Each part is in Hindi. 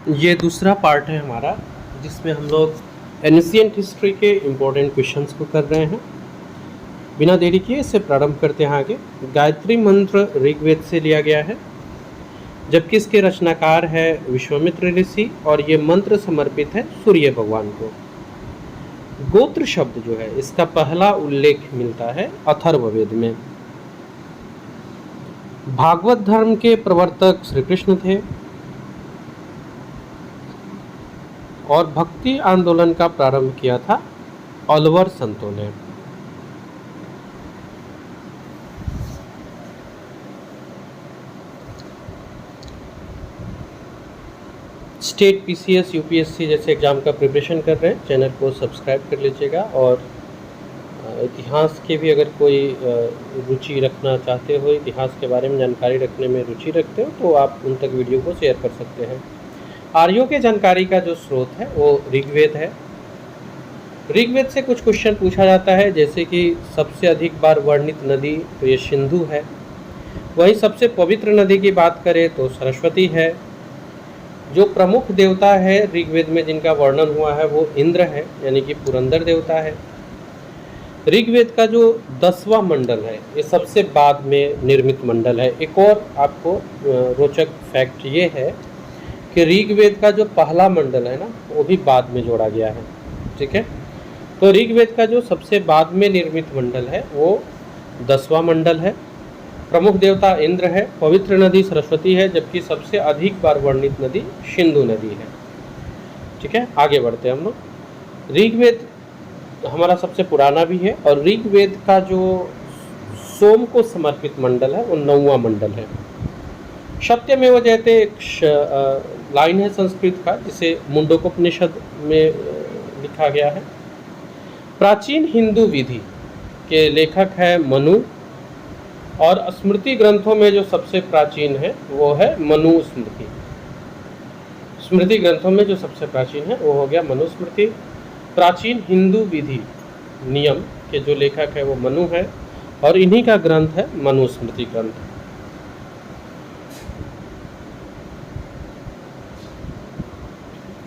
ये दूसरा पार्ट है हमारा, जिसमें हम लोग एंशिएंट हिस्ट्री के इम्पोर्टेंट क्वेश्चंस को कर रहे हैं। बिना देरी किए इससे प्रारंभ करते हैं आगे। गायत्री मंत्र ऋग्वेद से लिया गया है, जबकि इसके रचनाकार है विश्वामित्र ऋषि और ये मंत्र समर्पित है सूर्य भगवान को। गोत्र शब्द जो है इसका पहला उल्लेख मिलता है अथर्ववेद में। भागवत धर्म के प्रवर्तक श्री कृष्ण थे और भक्ति आंदोलन का प्रारंभ किया था अलवर संतों ने। स्टेट पीसीएस यूपीएससी जैसे एग्ज़ाम का प्रिपरेशन कर रहे हैं, चैनल को सब्सक्राइब कर लीजिएगा। और इतिहास के भी अगर कोई रुचि रखना चाहते हो, इतिहास के बारे में जानकारी रखने में रुचि रखते हो, तो आप उन तक वीडियो को शेयर कर सकते हैं। आर्यों के जानकारी का जो स्रोत है वो ऋग्वेद है। ऋग्वेद से कुछ क्वेश्चन पूछा जाता है, जैसे कि सबसे अधिक बार वर्णित नदी तो ये सिंधु है। वहीं सबसे पवित्र नदी की बात करें तो सरस्वती है। जो प्रमुख देवता है ऋग्वेद में जिनका वर्णन हुआ है वो इंद्र है, यानी कि पुरंदर देवता है। ऋग्वेद का जो 10वां मंडल है ये सबसे बाद में निर्मित मंडल है। एक और आपको रोचक फैक्ट ये है कि ऋग्वेद का जो पहला मंडल है ना वो भी बाद में जोड़ा गया है। ठीक है, तो ऋग्वेद का जो सबसे बाद में निर्मित मंडल है वो 10वां मंडल है। प्रमुख देवता इंद्र है, पवित्र नदी सरस्वती है, जबकि सबसे अधिक बार वर्णित नदी सिंधु नदी है। ठीक है, आगे बढ़ते हैं हम लोग। ऋग्वेद हमारा सबसे पुराना भी है और ऋग्वेद का जो सोम को समर्पित मंडल है वो 9वां मंडल है। सत्यमेव जयते एक लाइन है संस्कृत का, जिसे मुंडकोपनिषद में लिखा गया है। प्राचीन हिंदू विधि के लेखक है मनु और स्मृति ग्रंथों में जो सबसे प्राचीन है वो है मनुस्मृति। स्मृति ग्रंथों में जो सबसे प्राचीन है वो हो गया मनुस्मृति। प्राचीन हिंदू विधि नियम के जो लेखक है वो मनु है और इन्हीं का ग्रंथ है मनुस्मृति ग्रंथ।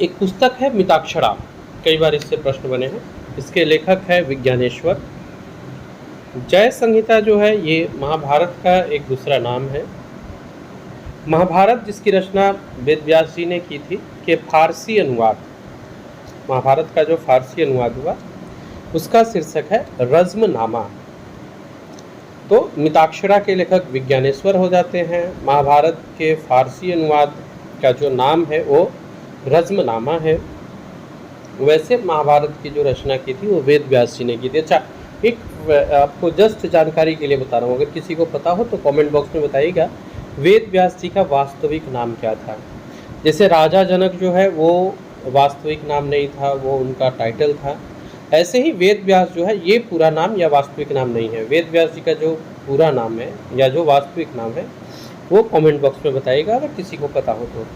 एक पुस्तक है मिताक्षरा, कई बार इससे प्रश्न बने हैं। इसके लेखक है विज्ञानेश्वर। जय संहिता जो है ये महाभारत का एक दूसरा नाम है। महाभारत जिसकी रचना वेद व्यास जी ने की थी के फारसी अनुवाद, महाभारत का जो फारसी अनुवाद हुआ उसका शीर्षक है रज्मनामा। तो मिताक्षरा के लेखक विज्ञानेश्वर हो जाते हैं। महाभारत के फारसी अनुवाद का जो नाम है वो रज्मनामा है। वैसे महाभारत की जो रचना की थी वो वेद व्यास जी ने की थी। अच्छा, एक आपको जस्ट जानकारी के लिए बता रहा हूँ, अगर किसी को पता हो तो कमेंट बॉक्स में बताइएगा वेद व्यास जी का वास्तविक नाम क्या था। जैसे राजा जनक जो है वो वास्तविक नाम नहीं था, वो उनका टाइटल था। ऐसे ही वेद व्यास जो है ये पूरा नाम या वास्तविक नाम नहीं है। वेद व्यास जी का जो पूरा नाम है या जो वास्तविक नाम है वो कमेंट बॉक्स में बताइएगा अगर किसी को पता हो तो।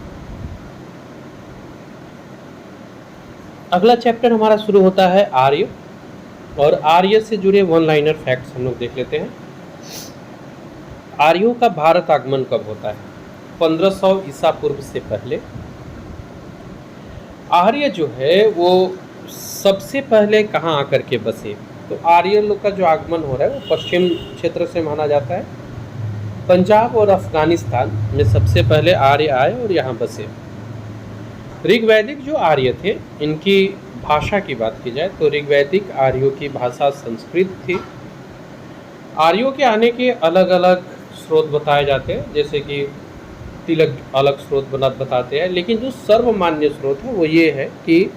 अगला चैप्टर हमारा शुरू होता है आर्य, और आर्य से जुड़े वन लाइनर फैक्ट्स हम लोग देख लेते हैं। आर्यों का भारत आगमन कब होता है? 1500 ईसा पूर्व से पहले। आर्य जो है वो सबसे पहले कहाँ आकर के बसे? तो आर्य लोग का जो आगमन हो रहा है वो पश्चिम क्षेत्र से माना जाता है। पंजाब और अफगानिस्तान में सबसे पहले आर्य आए और यहाँ बसे। ऋग्वैदिक जो आर्य थे इनकी भाषा की बात की जाए तो ऋग्वैदिक आर्यों की भाषा संस्कृत थी। आर्यों के आने के अलग अलग स्रोत बताए जाते हैं, जैसे कि तिलक अलग स्रोत बताते हैं, लेकिन जो सर्वमान्य स्रोत है वो ये है कि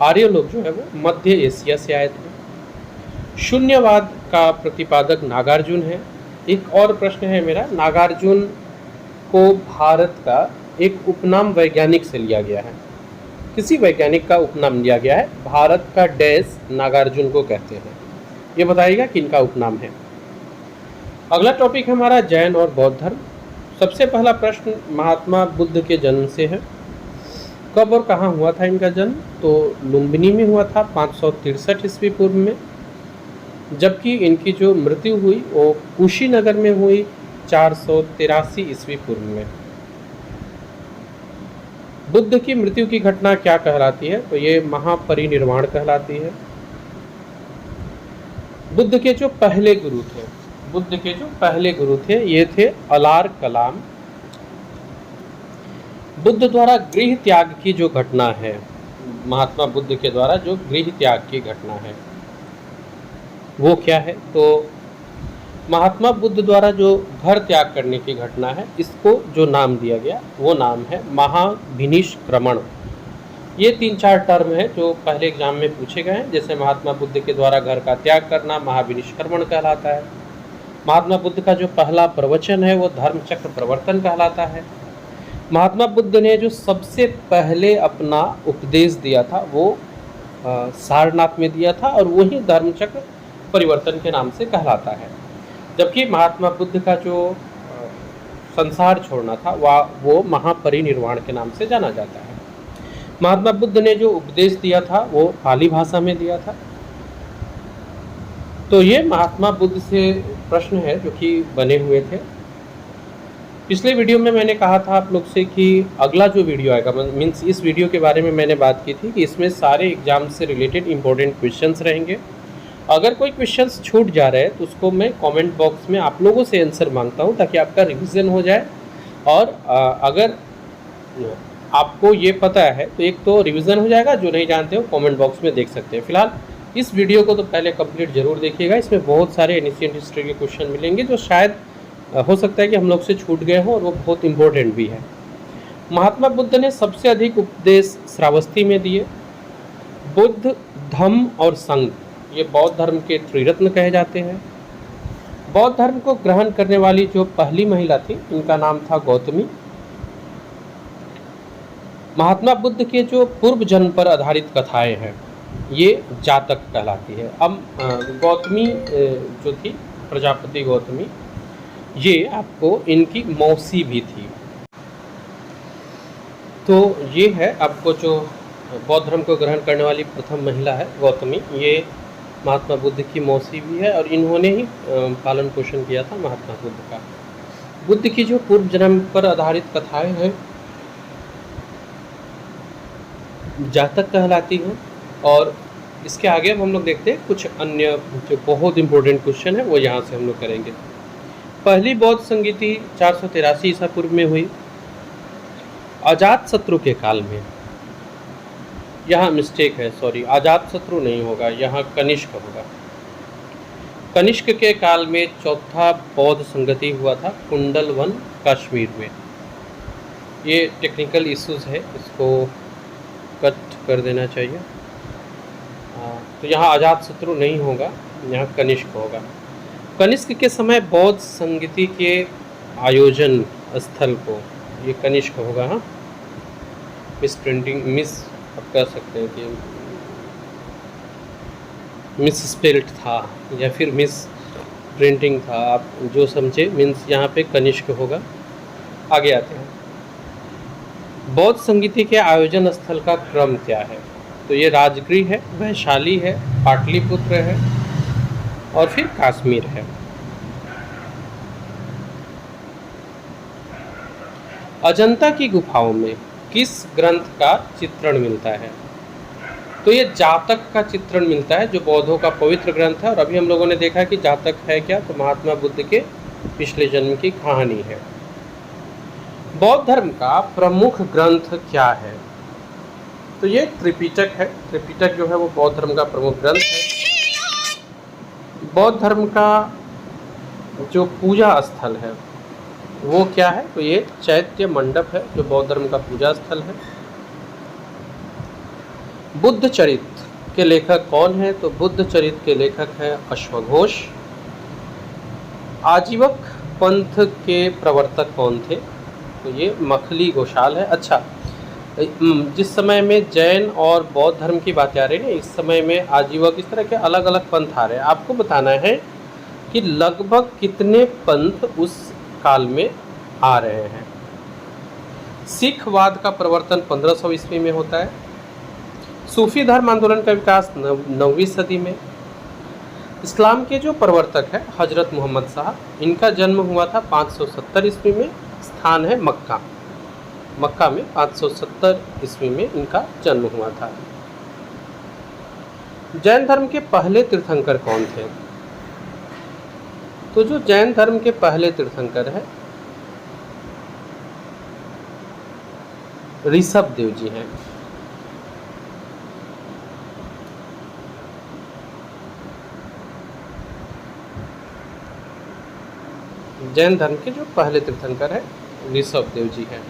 आर्य लोग जो है वो मध्य एशिया से आए थे। शून्यवाद का प्रतिपादक नागार्जुन है। एक और प्रश्न है मेरा, नागार्जुन को भारत का एक उपनाम वैज्ञानिक से लिया गया है। किसी वैज्ञानिक का उपनाम लिया गया है, भारत का डैश नागार्जुन को कहते हैं। ये बताइएगा किनका उपनाम है। अगला टॉपिक हमारा जैन और बौद्ध धर्म। सबसे पहला प्रश्न महात्मा बुद्ध के जन्म से है। कब और कहाँ हुआ था इनका जन्म? तो लुम्बिनी में हुआ था 563 ईस्वी पूर्व में, जबकि इनकी जो मृत्यु हुई वो कुशीनगर में हुई 483 ईस्वी पूर्व में। बुद्ध की मृत्यु की घटना क्या कहलाती है? तो ये महापरिनिर्वाण कहलाती है। बुद्ध के जो पहले गुरु थे ये थे अलार कलाम। बुद्ध द्वारा गृह त्याग की जो घटना है, महात्मा बुद्ध के द्वारा जो गृह त्याग की घटना है वो क्या है? तो महात्मा बुद्ध द्वारा जो घर त्याग करने की घटना है, इसको जो नाम दिया गया वो नाम है महाविनिष्क्रमण। ये 3-4 टर्म है जो पहले एग्जाम में पूछे गए हैं। जैसे महात्मा बुद्ध के द्वारा घर का त्याग करना महाविनिष्क्रमण कहलाता है। महात्मा बुद्ध का जो पहला प्रवचन है वो धर्म चक्र प्रवर्तन कहलाता है। महात्मा बुद्ध ने जो सबसे पहले अपना उपदेश दिया था वो सारनाथ में दिया था और वही धर्म चक्र परिवर्तन के नाम से कहलाता है। जबकि महात्मा बुद्ध का जो संसार छोड़ना था वो महापरिनिर्वाण के नाम से जाना जाता है। महात्मा बुद्ध ने जो उपदेश दिया था वो पाली भाषा में दिया था। तो ये महात्मा बुद्ध से प्रश्न है जो कि बने हुए थे। पिछले वीडियो में मैंने कहा था आप लोग से कि अगला जो वीडियो आएगा, मीन्स इस वीडियो के बारे में मैंने बात की थी कि इसमें सारे एग्जाम से रिलेटेड इंपॉर्टेंट क्वेश्चंस रहेंगे। अगर कोई क्वेश्चंस छूट जा रहे हैं तो उसको मैं कमेंट बॉक्स में आप लोगों से आंसर मांगता हूं ताकि आपका रिवीजन हो जाए। और अगर आपको ये पता है तो एक तो रिवीजन हो जाएगा, जो नहीं जानते हो कमेंट बॉक्स में देख सकते हैं। फिलहाल इस वीडियो को तो पहले कंप्लीट जरूर देखिएगा। इसमें बहुत सारे एंशिएंट हिस्ट्री के क्वेश्चन मिलेंगे जो शायद हो सकता है कि हम लोग से छूट गए हों और वो बहुत इंपॉर्टेंट भी है। महात्मा बुद्ध ने सबसे अधिक उपदेश श्रावस्ती में दिए। बुद्ध, धम्म और संघ ये बौद्ध धर्म के त्रिरत्न कहे जाते हैं। बौद्ध धर्म को ग्रहण करने वाली जो पहली महिला थी इनका नाम था गौतमी। महात्मा बुद्ध के जो पूर्व जन्म पर आधारित कथाएं हैं ये जातक कहलाती है। अब गौतमी जो थी प्रजापति गौतमी, ये आपको इनकी मौसी भी थी। तो ये है आपको जो बौद्ध धर्म को ग्रहण करने वाली प्रथम महिला है गौतमी, ये महात्मा बुद्ध की मौसी भी है और इन्होंने ही पालन पोषण किया था महात्मा बुद्ध का। बुद्ध की जो पूर्व जन्म पर आधारित कथाएं हैं जातक कहलाती हैं। और इसके आगे अब हम लोग देखते हैं कुछ अन्य जो बहुत इंपॉर्टेंट क्वेश्चन है वो यहाँ से हम लोग करेंगे। पहली बौद्ध संगीति 483 ईसा पूर्व में हुई, अजात शत्रु के काल में। यहाँ मिस्टेक है, सॉरी, अजात शत्रु नहीं होगा, यहाँ कनिष्क होगा। कनिष्क के काल में चौथा बौद्ध संगति हुआ था कुंडलवन कश्मीर में। ये टेक्निकल इश्यूज है, इसको कट कर देना चाहिए। तो यहाँ अजात शत्रु नहीं होगा, यहाँ कनिष्क होगा। कनिष्क के समय बौद्ध संगति के आयोजन स्थल को, ये कनिष्क होगा। हाँ, मिस प्रिंटिंग मिस आप कह सकते हैं कि मिस स्पेल्ड था या फिर मिस प्रिंटिंग था, आप जो समझे, मीन्स यहाँ पे कनिष्क होगा। आगे आते हैं। बौद्ध संगीति के आयोजन स्थल का क्रम क्या है? तो ये राजगृह है, वैशाली है, पाटलिपुत्र है और फिर कश्मीर है। अजंता की गुफाओं में किस ग्रंथ का चित्रण मिलता है? तो ये जातक का चित्रण मिलता है जो बौद्धों का पवित्र ग्रंथ है। और अभी हम लोगों ने देखा कि जातक है क्या, तो महात्मा बुद्ध के पिछले जन्म की कहानी है। बौद्ध धर्म का प्रमुख ग्रंथ क्या है? तो ये त्रिपिटक है। त्रिपिटक जो है वो बौद्ध धर्म का प्रमुख ग्रंथ है। बौद्ध धर्म का जो पूजा स्थल है वो क्या है? तो ये चैत्य मंडप है जो बौद्ध धर्म का पूजा स्थल है। बुद्ध चरित के लेखक कौन है? तो बुद्ध चरित के लेखक हैं अश्वघोष। आजीवक पंथ के प्रवर्तक कौन थे? तो ये मखली गोशाल है। अच्छा, जिस समय में जैन और बौद्ध धर्म की बात आ रही है, इस समय में आजीवक, इस तरह के अलग अलग पंथ आ रहे हैं। आपको बताना है कि लगभग कितने पंथ उस काल में आ रहे हैं। सिखवाद का प्रवर्तन 1500 ईस्वी में होता है। सूफी धर्म आंदोलन का विकास 9वीं सदी में। इस्लाम के जो प्रवर्तक है हजरत मोहम्मद साहब, इनका जन्म हुआ था 570 ईस्वी में। स्थान है मक्का। मक्का में 570 ईस्वी में इनका जन्म हुआ था। जैन धर्म के पहले तीर्थंकर कौन थे? तो जो जैन धर्म के पहले तीर्थंकर हैं ऋषभ देव जी हैं। जैन धर्म के जो पहले तीर्थंकर हैं ऋषभ देव जी हैं।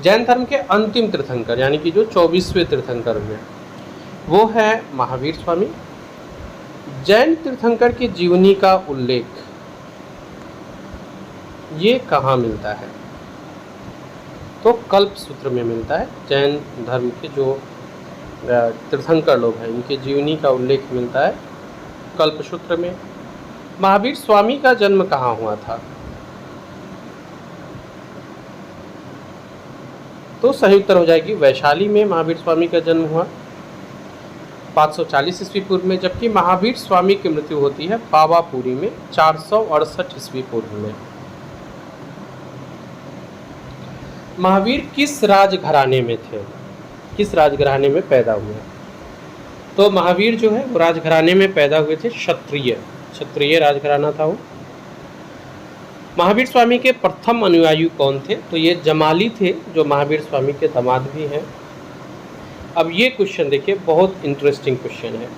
जैन धर्म के अंतिम तीर्थंकर यानी कि जो 24वें तीर्थंकर हुए वो है महावीर स्वामी। जैन तीर्थंकर की जीवनी का उल्लेख ये कहाँ मिलता है? तो कल्प सूत्र में मिलता है। जैन धर्म के जो तीर्थंकर लोग हैं इनके जीवनी का उल्लेख मिलता है कल्प सूत्र में। महावीर स्वामी का जन्म कहाँ हुआ था? तो सही उत्तर हो जाएगी वैशाली में महावीर स्वामी का जन्म हुआ 540 ईस्वी पूर्व में, जबकि महावीर स्वामी की मृत्यु होती है पावापुरी में 468 ईस्वी पूर्व में। महावीर किस राजघराने में थे? किस राजघराने में पैदा हुए? तो महावीर जो है वो राजघराने में पैदा हुए थे, क्षत्रिय राजघराना था वो। महावीर स्वामी के प्रथम अनुयायी कौन थे? तो ये जमाली थे जो महावीर स्वामी के दामाद भी हैं। अब ये क्वेश्चन देखिए, बहुत इंटरेस्टिंग क्वेश्चन है।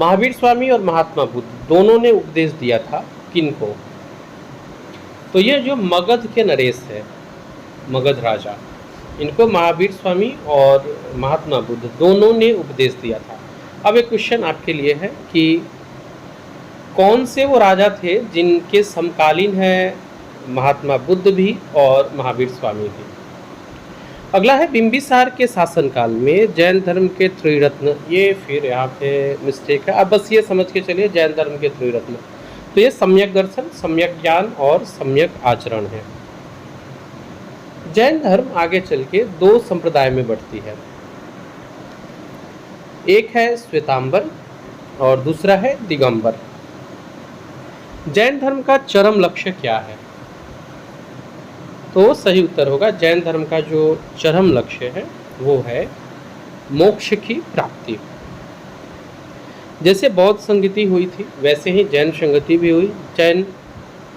महावीर स्वामी और महात्मा बुद्ध दोनों ने उपदेश दिया था किनको? तो ये जो मगध के नरेश है, मगध राजा, इनको महावीर स्वामी और महात्मा बुद्ध दोनों ने उपदेश दिया था। अब एक क्वेश्चन आपके लिए है कि कौन से वो राजा थे जिनके समकालीन है महात्मा बुद्ध भी और महावीर स्वामी भी? अगला है बिंबिसार के शासनकाल में जैन धर्म के त्रिरत्न। ये फिर यहाँ पे मिस्टेक है, अब बस ये समझ के चलिए जैन धर्म के त्रिरत्न। तो ये सम्यक दर्शन, सम्यक ज्ञान और सम्यक आचरण है। जैन धर्म आगे चल के दो संप्रदाय में बढ़ती है, एक है श्वेतांबर और दूसरा है दिगंबर। जैन धर्म का चरम लक्ष्य क्या है? तो सही उत्तर होगा जैन धर्म का जो चरम लक्ष्य है वो है मोक्ष की प्राप्ति। जैसे बौद्ध संगति हुई थी वैसे ही जैन संगति भी हुई। जैन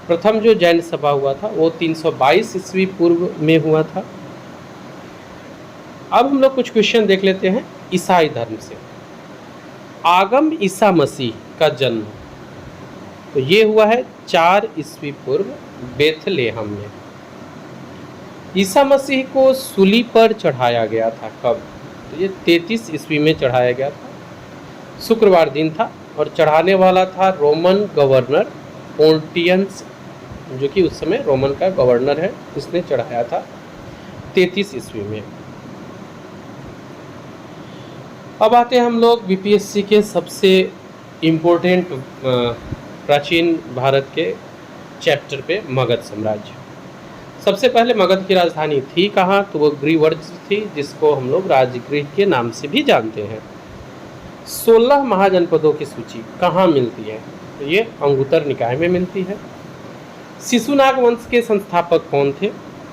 प्रथम जो जैन सभा हुआ था वो 322 ईस्वी पूर्व में हुआ था। अब हम लोग कुछ क्वेश्चन देख लेते हैं ईसाई धर्म से। आगम ईसा मसीह का जन्म तो ये हुआ है 4 ईस्वी पूर्व बेथलेहम में। ईसा मसीह को सूली पर चढ़ाया गया था कब? तो ये 33 ईस्वी में चढ़ाया गया था, शुक्रवार दिन था और चढ़ाने वाला था रोमन गवर्नर पोंटियस, जो कि उस समय रोमन का गवर्नर है, इसने चढ़ाया था 33 ईस्वी में। अब आते हैं हम लोग बीपीएससी के सबसे इम्पोर्टेंट प्राचीन भारत के चैप्टर पे, मगध साम्राज्य। सबसे पहले मगध की राजधानी थी कहाँ? तो वो ग्रीवर्ज थी, जिसको हम लोग राजगृह के नाम से भी जानते हैं। 16 महाजनपदों की सूची कहाँ मिलती है? तो ये अंगुत्तर निकाय में मिलती है। शिशुनाग वंश के संस्थापक कौन थे?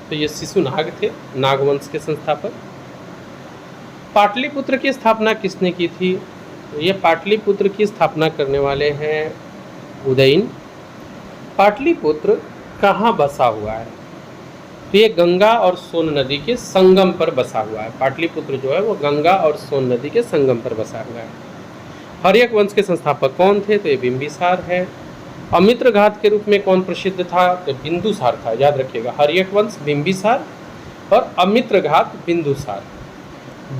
तो ये शिशुनाग थे, नागवंश के संस्थापक। पाटलिपुत्र की स्थापना किसने की थी? तो ये पाटलिपुत्र की स्थापना करने वाले हैं उदयन। पाटलिपुत्र कहाँ बसा हुआ है? तो ये गंगा और सोन नदी के संगम पर बसा हुआ है। पाटलिपुत्र जो है वो गंगा और सोन नदी के संगम पर बसा हुआ है। हर्यक वंश के संस्थापक कौन थे? तो ये बिंबिसार है। अमित्र घात के रूप में कौन प्रसिद्ध था? तो बिंदुसार था, याद रखिएगा। हर्यक वंश बिंबिसार और अमित्र घात बिंदुसार।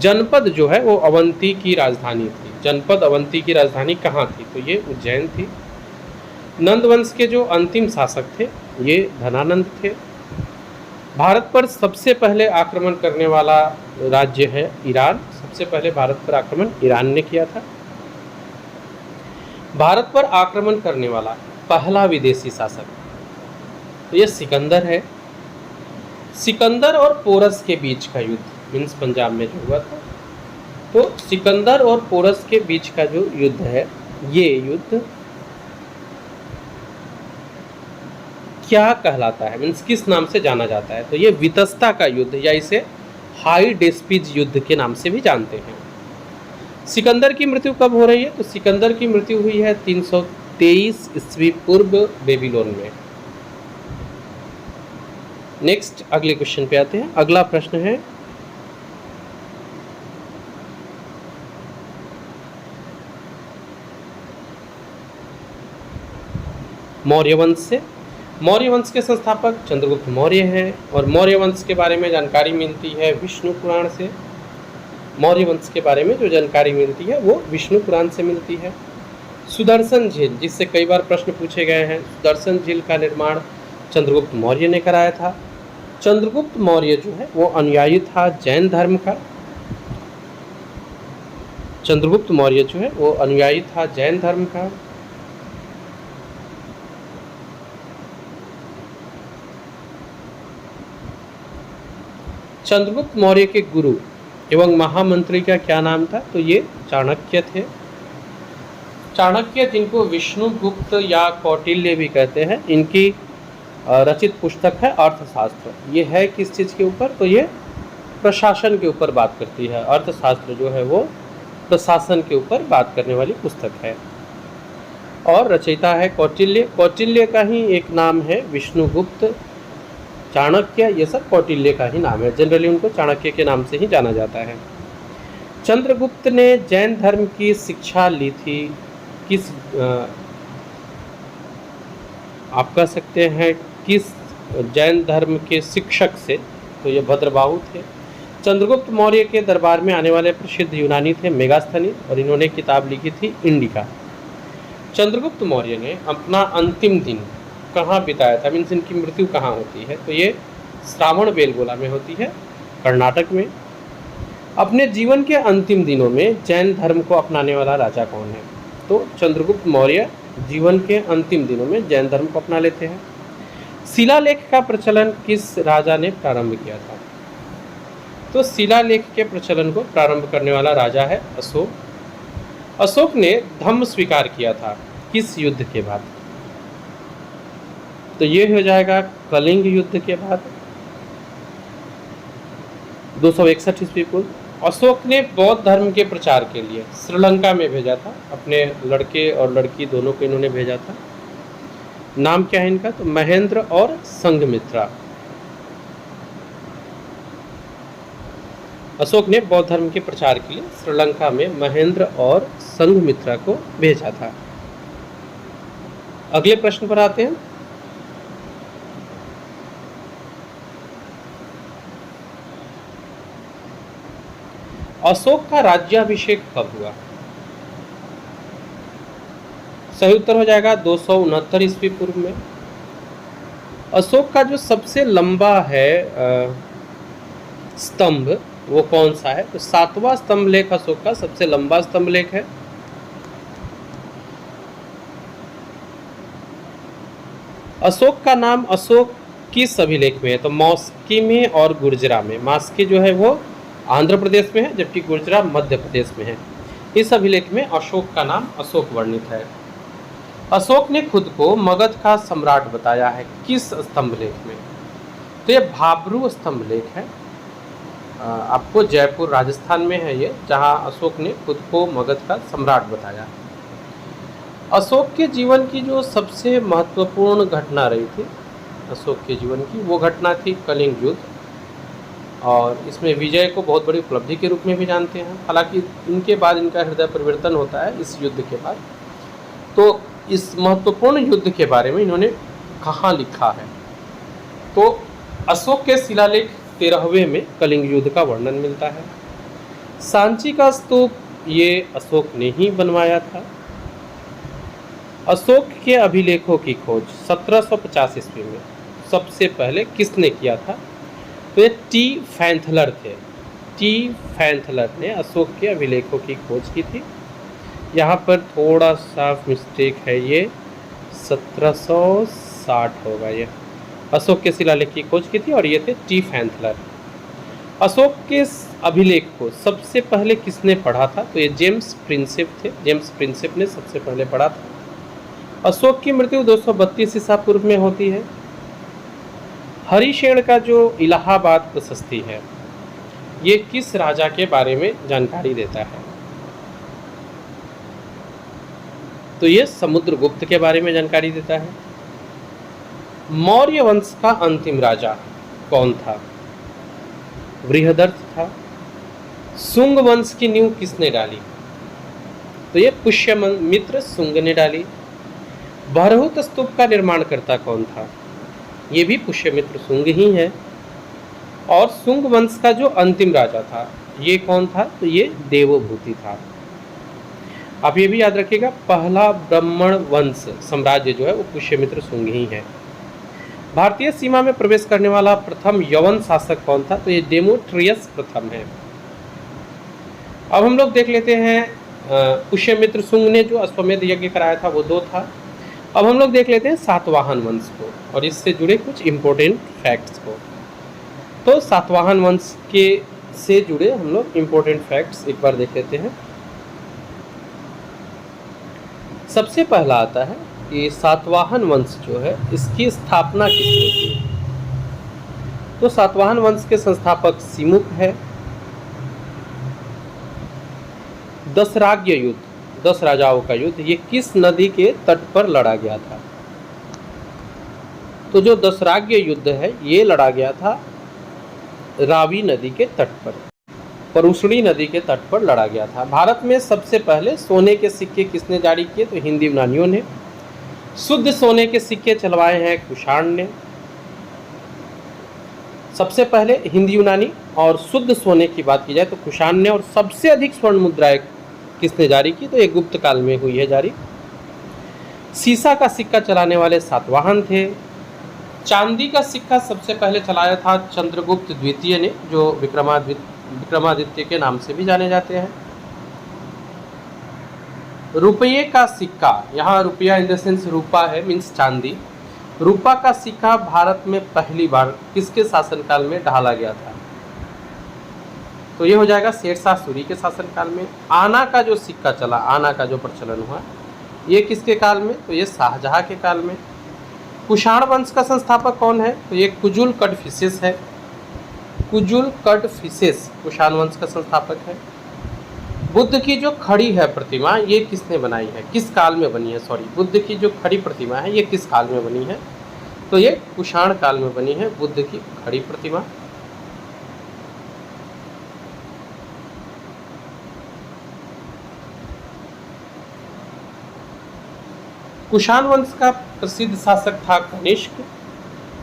जनपद जो है वो अवंती की राजधानी थी। जनपद अवंती की राजधानी कहाँ थी? तो ये उज्जैन थी। नंद वंश के जो अंतिम शासक थे ये धनानंद थे। भारत पर सबसे पहले आक्रमण करने वाला राज्य है ईरान। सबसे पहले भारत पर आक्रमण ईरान ने किया था। भारत पर आक्रमण करने वाला पहला विदेशी शासक तो ये सिकंदर है। सिकंदर और पोरस के बीच का युद्ध, मीन्स पंजाब में जो हुआ था, तो सिकंदर और पोरस के बीच का जो युद्ध है, ये युद्ध क्या कहलाता है, मीन्स किस नाम से जाना जाता है? तो ये वितस्ता का युद्ध या इसे हाई डेस्पिज युद्ध के नाम से भी जानते हैं। सिकंदर की मृत्यु कब हो रही है? तो सिकंदर की मृत्यु हुई है 323 ईस्वी पूर्व बेबीलोन में। नेक्स्ट अगले क्वेश्चन पे आते हैं। अगला प्रश्न है मौर्य वंश से। मौर्य वंश के संस्थापक चंद्रगुप्त मौर्य हैं और मौर्य वंश के बारे में जानकारी मिलती है विष्णु पुराण से। मौर्य वंश के बारे में जो जानकारी मिलती है वो विष्णु पुराण से मिलती है। सुदर्शन झील, जिससे कई बार प्रश्न पूछे गए हैं, सुदर्शन झील का निर्माण चंद्रगुप्त मौर्य ने कराया था। चंद्रगुप्त मौर्य जो है वो अनुयायी था जैन धर्म का। चंद्रगुप्त मौर्य जो है वो अनुयायी था जैन धर्म का। चंद्रगुप्त मौर्य के गुरु एवं महामंत्री का क्या नाम था? तो ये चाणक्य थे। चाणक्य, जिनको विष्णुगुप्त या कौटिल्य भी कहते हैं, इनकी रचित पुस्तक है अर्थशास्त्र। ये है किस चीज़ के ऊपर? तो ये प्रशासन के ऊपर बात करती है। अर्थशास्त्र जो है वो प्रशासन के ऊपर बात करने वाली पुस्तक है। और रचयिता है कौटिल्य। कौटिल्य का ही एक नाम है विष्णुगुप्त। चाणक्य, ये सब कौटिल्य का ही नाम है। जनरली उनको चाणक्य के नाम से ही जाना जाता है। चंद्रगुप्त ने जैन धर्म की शिक्षा ली थी किस आप कह सकते हैं किस जैन धर्म के शिक्षक से? तो ये भद्रबाहु थे। चंद्रगुप्त मौर्य के दरबार में आने वाले प्रसिद्ध यूनानी थे मेगास्थनीज और इन्होंने किताब लिखी थी इंडिका। चंद्रगुप्त मौर्य ने अपना अंतिम दिन कहाँ बिताया था, मीन्स इनकी मृत्यु कहाँ होती है? तो ये श्रावण बेलगोला में होती है, कर्नाटक में। अपने जीवन के अंतिम दिनों में जैन धर्म को अपनाने वाला राजा कौन है? तो चंद्रगुप्त मौर्य जीवन के अंतिम दिनों में जैन धर्म को अपना लेते हैं। शिलालेख का प्रचलन किस राजा ने प्रारंभ किया था? तो शिलालेख के प्रचलन को प्रारंभ करने वाला राजा है अशोक। अशोक ने धम्म स्वीकार किया था किस युद्ध के बाद? तो ये हो जाएगा कलिंग युद्ध के बाद 261 ईस्वी पूर्व। अशोक ने बौद्ध धर्म के प्रचार के लिए श्रीलंका में भेजा था। अपने लड़के और लड़की दोनों को इन्होंने भेजा था। नाम क्या है इनका? तो महेंद्र और संघमित्रा। अशोक ने बौद्ध धर्म के प्रचार के लिए श्रीलंका में महेंद्र और संघमित्रा को भेजा था। अगले प्रश्न पर आते हैं। अशोक का राज्याभिषेक कब हुआ? सही उत्तर हो जाएगा 269 ईस्वी पूर्व में। अशोक का जो सबसे लंबा है स्तंभ वो कौन सा है? तो 7वां स्तंभ लेख अशोक का सबसे लंबा स्तंभ लेख है। अशोक का नाम अशोक किस अभिलेख में है? तो मौस्की में और गुर्जरा में। मौस्की जो है वो आंध्र प्रदेश में है, जबकि गुर्जरा मध्य प्रदेश में है। इस अभिलेख में अशोक का नाम अशोक वर्णित है। अशोक ने खुद को मगध का सम्राट बताया है किस स्तंभ लेख में? तो ये भाब्रू स्तंभ लेख है। आपको जयपुर राजस्थान में है ये, जहाँ अशोक ने खुद को मगध का सम्राट बताया। अशोक के जीवन की जो सबसे महत्वपूर्ण घटना रही थी अशोक के जीवन की, वो घटना थी कलिंग युद्ध। और इसमें विजय को बहुत बड़ी उपलब्धि के रूप में भी जानते हैं। हालांकि इनके बाद इनका हृदय परिवर्तन होता है इस युद्ध के बाद। तो इस महत्वपूर्ण युद्ध के बारे में इन्होंने कहाँ लिखा है? तो अशोक के शिलालेख 13वें में कलिंग युद्ध का वर्णन मिलता है। सांची का स्तूप ये अशोक ने ही बनवाया था। अशोक के अभिलेखों की खोज 1750 ईस्वी में सबसे पहले किसने किया था? तो ये टी फैंथलर थे। टी फैंथलर ने अशोक के अभिलेखों की खोज की थी। यहाँ पर थोड़ा सा मिस्टेक है, ये 1760 होगा। ये अशोक के शिलालेख की खोज की थी और ये थे टी फैंथलर। अशोक के अभिलेख को सबसे पहले किसने पढ़ा था? तो ये जेम्स प्रिंसेप थे। जेम्स प्रिंसेप ने सबसे पहले पढ़ा था। अशोक की मृत्यु 232 ईसा पूर्व में होती है। हरिशेन का जो इलाहाबाद प्रशस्ति है ये किस राजा के बारे में जानकारी देता है? तो ये समुद्रगुप्त के बारे में जानकारी देता है। मौर्य वंश का अंतिम राजा कौन था? बृहदर्थ था। शुंग वंश की नींव किसने डाली? तो ये पुष्यमित्र शुंग ने डाली। बरहुत स्तूप का निर्माणकर्ता कौन था? ये भी पुष्यमित्र शुंग ही है। और शुंग वंश का जो अंतिम राजा था ये कौन था? तो ये देवभूति था। आप ये भी याद रखिएगा, पहला ब्राह्मण वंश साम्राज्य जो है वो पुष्यमित्र शुंग ही है। भारतीय सीमा में प्रवेश करने वाला प्रथम यवन शासक कौन था? तो ये डेमोट्रियस प्रथम है। अब हम लोग देख लेते हैं पुष्यमित्र शुंग ने जो अश्वमेध यज्ञ कराया था वो 2 था। अब हम लोग देख लेते हैं सातवाहन वंश को और इससे जुड़े कुछ इम्पोर्टेंट फैक्ट्स को। तो सातवाहन वंश के से जुड़े हम लोग इम्पोर्टेंट फैक्ट्स एक बार देख लेते हैं। सबसे पहला आता है कि सातवाहन वंश जो है इसकी स्थापना किसने की? तो सातवाहन वंश के संस्थापक सिमुक है। दशराज्य युद्ध, 10 राजाओं का युद्ध, ये किस नदी के तट पर लड़ा गया था? तो जो दशराज्य युद्ध है ये लड़ा गया था रावी नदी के तट पर, परुष्णी नदी के तट पर लड़ा गया था। भारत में सबसे पहले सोने के सिक्के किसने जारी किए? तो हिंदी यूनानियों ने। शुद्ध सोने के सिक्के चलवाए हैं कुषाण ने। सबसे पहले हिंदी यूनानी और शुद्ध सोने की बात की जाए तो कुषाण ने। और सबसे अधिक स्वर्ण मुद्राएं किसने जारी की? तो ये गुप्त काल में हुई है जारी। सीसा का सिक्का चलाने वाले सातवाहन थे। चांदी का सिक्का सबसे पहले चलाया था चंद्रगुप्त द्वितीय ने, जो विक्रमादित्य के नाम से भी जाने जाते हैं। रुपये का सिक्का, यहाँ रुपया इन द सेंस रूपा है, मीन्स चांदी। रूपा का सिक्का भारत में पहली बार किसके शासनकाल में ढाला गया था? तो ये हो जाएगा शेरशाह सूरी के शासनकाल में। आना का जो सिक्का चला, आना का जो प्रचलन हुआ, ये किसके काल में? तो ये शाहजहां के काल में। कुषाण वंश का संस्थापक कौन है? तो ये कुजुल कड़फिसेस है। कुजुल कड़फिसेस कुषाण वंश का संस्थापक है। बुद्ध की जो खड़ी है प्रतिमा ये किसने बनाई है? किस काल में बनी है? सॉरी, बुद्ध की जो खड़ी प्रतिमा है ये किस काल में बनी है? तो ये कुषाण काल में बनी है बुद्ध की खड़ी प्रतिमा। कुषाण वंश का प्रसिद्ध शासक था कनिष्क।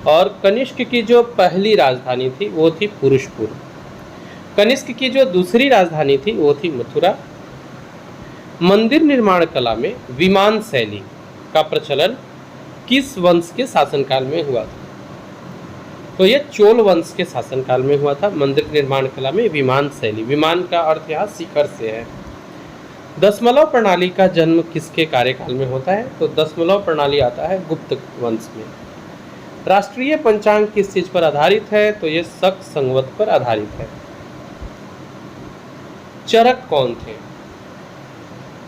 और कनिष्क की जो पहली राजधानी थी वो थी पुरुषपुर। कनिष्क की जो दूसरी राजधानी थी वो थी मथुरा। मंदिर निर्माण कला में विमान शैली का प्रचलन किस वंश के शासनकाल में हुआ था? तो ये चोल वंश के शासनकाल में हुआ था। मंदिर निर्माण कला में विमान शैली, विमान का अर्थ यहाँ शिखर से है। दशमलव प्रणाली का जन्म किसके कार्यकाल में होता है? तो दशमलव प्रणाली आता है गुप्त वंश में। राष्ट्रीय पंचांग किस चीज पर आधारित है? तो ये शक संवत पर आधारित है। चरक कौन थे?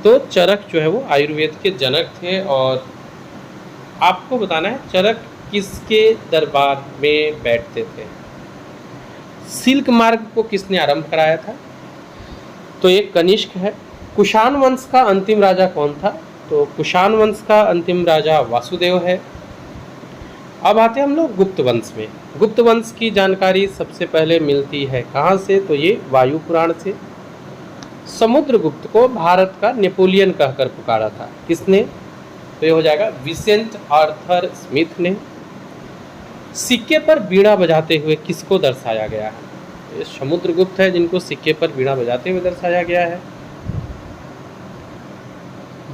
तो चरक जो है वो आयुर्वेद के जनक थे। और आपको बताना है चरक किसके दरबार में बैठते थे? सिल्क मार्ग को किसने आरंभ कराया था? तो ये कनिष्क है। कुषाण वंश का अंतिम राजा कौन था? तो कुषाण वंश का अंतिम राजा वासुदेव है। अब आते हैं हम लोग गुप्त वंश में। गुप्त वंश की जानकारी सबसे पहले मिलती है कहाँ से? तो ये वायु पुराण से। समुद्रगुप्त को भारत का नेपोलियन कहकर पुकारा था किसने? तो ये हो जाएगा विसेंट आर्थर स्मिथ ने। सिक्के पर बीड़ा बजाते हुए किसको दर्शाया गया है? ये समुद्रगुप्त है जिनको सिक्के पर बीड़ा बजाते हुए दर्शाया गया है।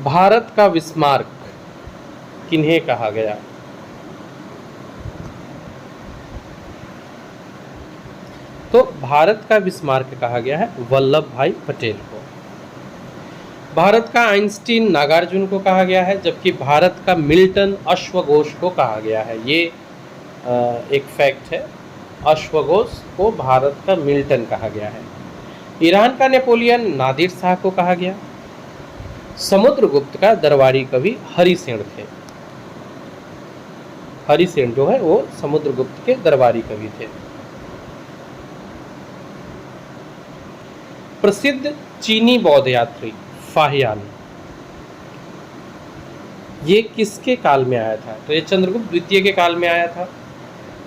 भारत का विस्मार्क किन्हें कहा गया? तो भारत का विस्मार्क कहा गया है वल्लभ भाई पटेल को। भारत का आइंस्टीन नागार्जुन को कहा गया है, जबकि भारत का मिल्टन अश्वघोष को कहा गया है। ये एक फैक्ट है, अश्वघोष को भारत का मिल्टन कहा गया है। ईरान का नेपोलियन नादिर शाह को कहा गया। समुद्रगुप्त का दरबारी कवि हरिसेन थे। हरिसेन जो है वो समुद्रगुप्त के दरबारी कवि थे। प्रसिद्ध चीनी बौद्ध यात्री फाहियान, ये किसके काल में आया था? तो ये चंद्रगुप्त द्वितीय के काल में आया था।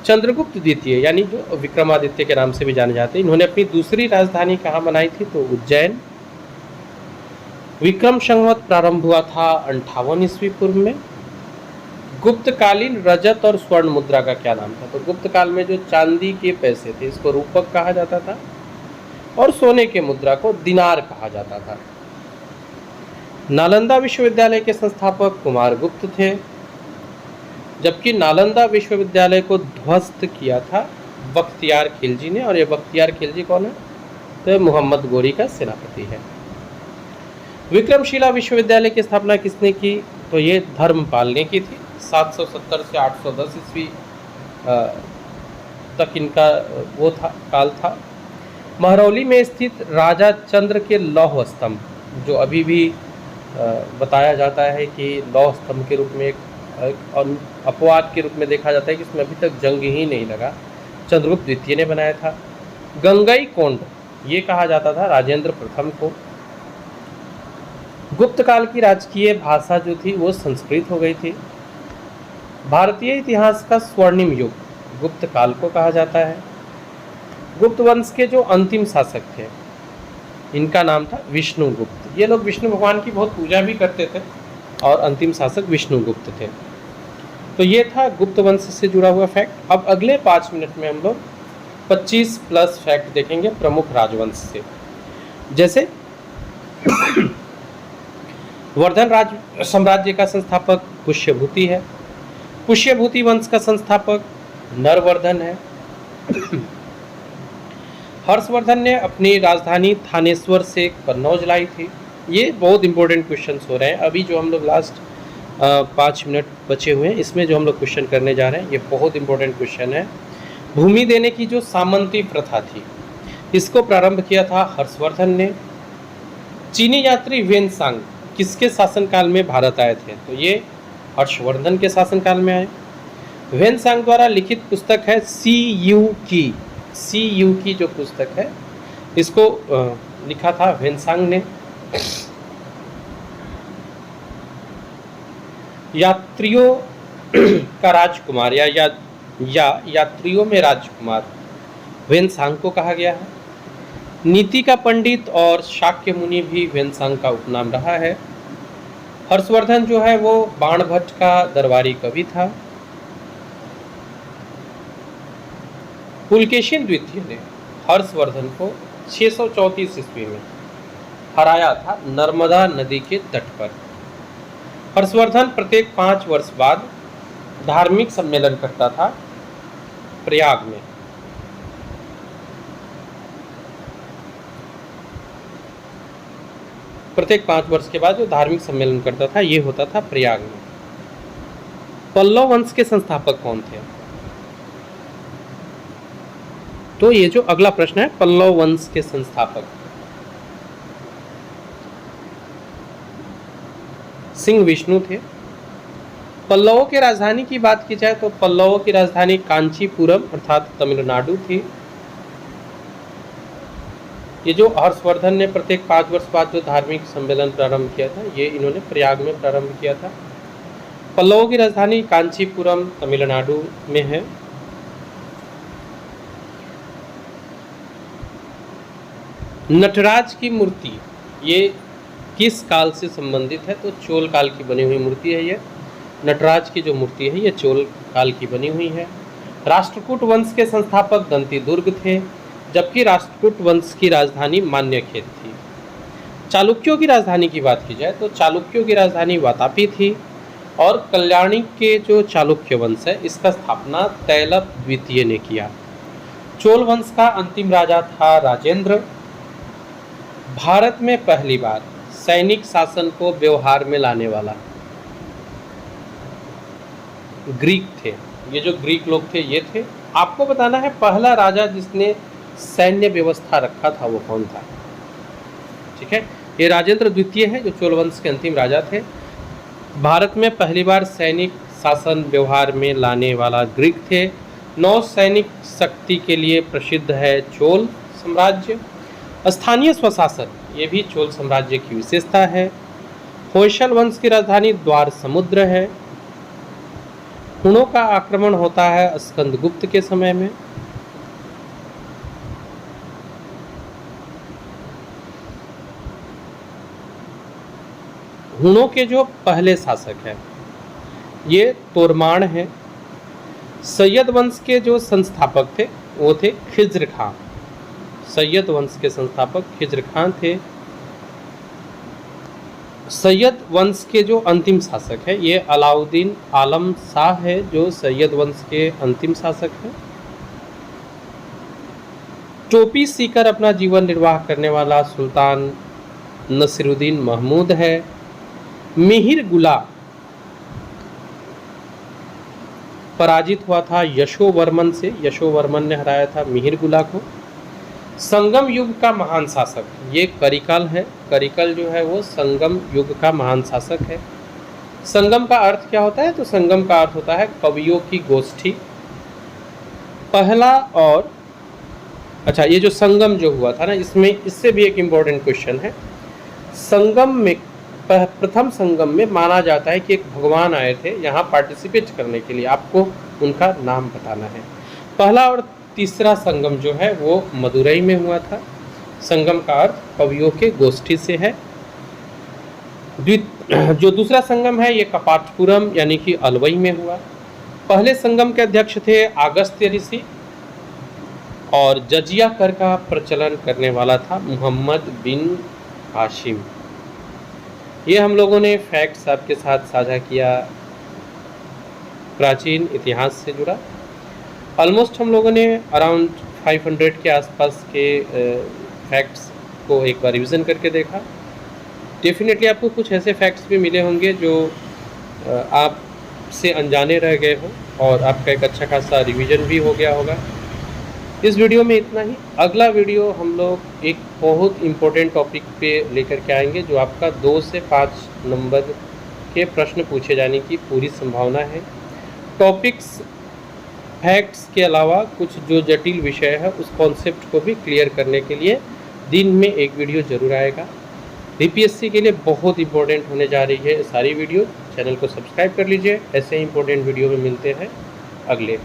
चंद्रगुप्त द्वितीय यानी जो विक्रमादित्य के नाम से भी जाने जाते हैं, इन्होंने अपनी दूसरी राजधानी कहाँ बनाई थी? तो उज्जैन। विक्रम संवत प्रारंभ हुआ था 58 ईस्वी पूर्व में। गुप्तकालीन रजत और स्वर्ण मुद्रा का क्या नाम था? तो गुप्त काल में जो चांदी के पैसे थे इसको रूपक कहा जाता था और सोने के मुद्रा को दिनार कहा जाता था। नालंदा विश्वविद्यालय के संस्थापक कुमारगुप्त थे, जबकि नालंदा विश्वविद्यालय को ध्वस्त किया था बख्तियार खिलजी ने। और ये बख्तियार खिलजी कौन है? तो ये मोहम्मद गोरी का सेनापति है। विक्रमशिला विश्वविद्यालय की स्थापना किसने की? तो ये धर्मपाल ने की थी। 770 से 810 ईस्वी तक इनका वो था काल था। महरौली में स्थित राजा चंद्र के लौह स्तंभ, जो अभी भी बताया जाता है कि लौह स्तंभ के रूप में एक अपवाद के रूप में देखा जाता है कि इसमें अभी तक जंग ही नहीं लगा, चंद्रगुप्त द्वितीय ने बनाया था। गंगई कोंड, ये कहा जाता था राजेंद्र प्रथम को। गुप्त काल की राजकीय भाषा जो थी वो संस्कृत हो गई थी। भारतीय इतिहास का स्वर्णिम युग गुप्त काल को कहा जाता है। गुप्त वंश के जो अंतिम शासक थे इनका नाम था विष्णुगुप्त। ये लोग विष्णु भगवान की बहुत पूजा भी करते थे और अंतिम शासक विष्णुगुप्त थे। तो ये था गुप्त वंश से जुड़ा हुआ फैक्ट। अब अगले 5 मिनट में हम लोग 25 प्लस फैक्ट देखेंगे प्रमुख राजवंश से। जैसे वर्धन राज साम्राज्य का संस्थापक पुष्यभूति है। पुष्यभूति वंश का संस्थापक नरवर्धन है। हर्षवर्धन ने अपनी राजधानी थानेश्वर से कन्नौज लाई थी। ये बहुत इंपॉर्टेंट क्वेश्चंस हो रहे हैं। अभी जो हम लोग लास्ट 5 मिनट बचे हुए हैं इसमें जो हम लोग क्वेश्चन करने जा रहे हैं ये बहुत इंपॉर्टेंट क्वेश्चन है। भूमि देने की जो सामंती प्रथा थी इसको प्रारंभ किया था हर्षवर्धन ने। चीनी यात्री वेनसांग किसके शासनकाल में भारत आए थे? तो ये हर्षवर्धन के शासनकाल में आए। वेनसांग द्वारा लिखित पुस्तक है सी यू की जो पुस्तक है इसको लिखा था वेनसांग ने। यात्रियों का राजकुमार या यात्रियों में राजकुमार वेनसांग को कहा गया है। नीति का पंडित और शाक्य मुनि भी वेनसांग का उपनाम रहा है। हर्षवर्धन जो है वो बाणभट्ट का दरबारी कवि था। पुलकेशिन द्वितीय ने हर्षवर्धन को 634 ईस्वी में हराया था नर्मदा नदी के तट पर। हर्षवर्धन प्रत्येक 5 वर्ष बाद धार्मिक सम्मेलन करता था प्रयाग में। प्रत्येक 5 वर्ष के बाद जो धार्मिक सम्मेलन करता था ये होता था प्रयाग में। पल्लव वंश के संस्थापक कौन थे? तो ये जो अगला प्रश्न है पल्लव वंश के संस्थापक सिंह विष्णु थे। पल्लवों की राजधानी की बात की जाए तो पल्लवों की राजधानी कांचीपुरम अर्थात तमिलनाडु थी। ये जो हर्षवर्धन ने प्रत्येक 5 वर्ष बाद जो धार्मिक सम्मेलन प्रारंभ किया था ये इन्होंने प्रयाग में प्रारंभ किया था। पल्लवों की राजधानी कांचीपुरम तमिलनाडु में है। नटराज की मूर्ति ये किस काल से संबंधित है? तो चोल काल की बनी हुई मूर्ति है। ये नटराज की जो मूर्ति है ये चोल काल की बनी हुई है। राष्ट्रकूट वंश के संस्थापक दंतीदुर्ग थे, जबकि राष्ट्रकूट वंश की राजधानी मान्यखेत थी। चालुक्यों की राजधानी की बात की जाए तो चालुक्यों की राजधानी वातापी थी और कल्याणी के जो चालुक्य वंश है इसका स्थापना तैलप द्वितीय ने किया। चोल वंश का अंतिम राजा था राजेंद्र। भारत में पहली बार सैनिक शासन को व्यवहार में लाने वाला ग्रीक थे। ये जो ग्रीक लोग थे ये थे। आपको बताना है पहला राजा जिसने सैन्य व्यवस्था रखा था वो कौन था? ठीक है, ये राजेंद्र द्वितीय है जो चोल वंश के अंतिम राजा थे। भारत में पहली बार सैनिक शासन व्यवहार में लाने वाला ग्रीक थे। नौसैनिक शक्ति के लिए प्रसिद्ध है चोल साम्राज्य। स्थानीय स्वशासन, ये भी चोल साम्राज्य की विशेषता है। होयसल वंश की राजधानी द्वार समुद्र है। हुणों का आक्रमण होता है स्कंदगुप्त के समय में। हुणों के जो पहले शासक हैं ये तोरमाण है। सैयद वंश के जो संस्थापक थे वो थे खिज्र खां। सैयद वंश के संस्थापक खिज्र खां थे। सैयद वंश के जो अंतिम शासक है ये अलाउद्दीन आलम शाह है, जो सैयद वंश के अंतिम शासक है। टोपी सीकर अपना जीवन निर्वाह करने वाला सुल्तान नसीरुद्दीन महमूद है। मिहिर गुला पराजित हुआ था यशोवर्मन से, यशोवर्मन ने हराया था मिहिर गुला को। संगम युग का महान शासक ये करिकल है। करिकल जो है वो संगम युग का महान शासक है। संगम का अर्थ क्या होता है? तो संगम का अर्थ होता है कवियों की गोष्ठी। पहला और अच्छा, ये जो संगम जो हुआ था ना, इसमें इससे भी एक इम्पोर्टेंट क्वेश्चन है। संगम में प्रथम संगम में माना जाता है कि एक भगवान आए थे यहाँ पार्टिसिपेट करने के लिए, आपको उनका नाम बताना है। पहला और तीसरा संगम जो है वो मदुरई में हुआ था। संगम का अर्थ कवियों के गोष्ठी से है। जो दूसरा संगम है ये कपाटपुरम यानी कि अलवई में हुआ। पहले संगम के अध्यक्ष थे अगस्त्य ऋषि और जजिया कर का प्रचलन करने वाला था मोहम्मद बिन हाशिम। ये हम लोगों ने फैक्ट्स आपके साथ साझा किया प्राचीन इतिहास से जुड़ा। ऑलमोस्ट हम लोगों ने अराउंड 500 के आसपास के फैक्ट्स को एक बार रिवीजन करके देखा। डेफिनेटली आपको कुछ ऐसे फैक्ट्स भी मिले होंगे जो आप से अनजाने रह गए हो और आपका एक अच्छा खासा रिवीजन भी हो गया होगा। इस वीडियो में इतना ही। अगला वीडियो हम लोग एक बहुत इम्पोर्टेंट टॉपिक पे लेकर के आएंगे जो आपका 2 से 5 नंबर के प्रश्न पूछे जाने की पूरी संभावना है। टॉपिक्स फैक्ट्स के अलावा कुछ जो जटिल विषय है उस कॉन्सेप्ट को भी क्लियर करने के लिए दिन में एक वीडियो ज़रूर आएगा। बीपीएससी के लिए बहुत इंपॉर्टेंट होने जा रही है सारी वीडियो। चैनल को सब्सक्राइब कर लीजिए। ऐसे ही इंपॉर्टेंट वीडियो में मिलते हैं अगले